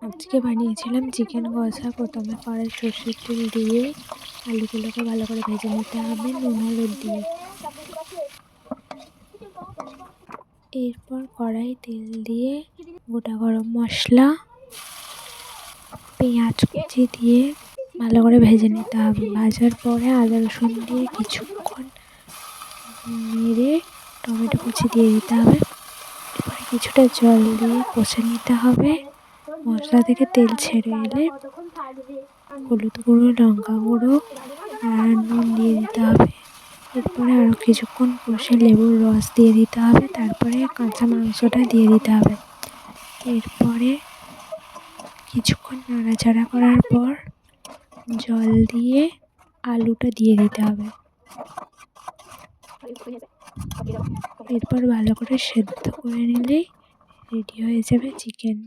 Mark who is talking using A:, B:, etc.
A: আজকে বানিয়েছিলাম চিকেন কষা। প্রথমে কড়াই সর্ষের তেল দিয়ে আলুগুলোকে ভালো করে ভেজে নিতে হবে নুন হলুদ দিয়ে। এরপর কড়াই তেল দিয়ে গোটা গরম মশলা, পেঁয়াজ কুচি দিয়ে ভালো করে ভেজে নিতে হবে। ভাজার পরে আদা রসুন দিয়ে কিছুক্ষণ নেড়ে টমেটো কুচি দিয়ে দিতে হবে। এরপরে কিছুটা জল দিয়ে কষে নিতে হবে। মশলা থেকে তেল ছেড়ে এলে হলুদ গুঁড়ো, লঙ্কা গুঁড়ো আর নুন দিয়ে দিতে হবে। এরপরে আরও কিছুক্ষণ কষে লেবুর রস দিয়ে দিতে হবে। তারপরে কাঁচা মাংসটা দিয়ে দিতে হবে। এরপরে কিছুক্ষণ নাড়াচাড়া করার পর জল দিয়ে আলুটা দিয়ে দিতে হবে। এরপর ভালো করে সেদ্ধ করে নিলেই রেডি হয়ে যাবে চিকেন।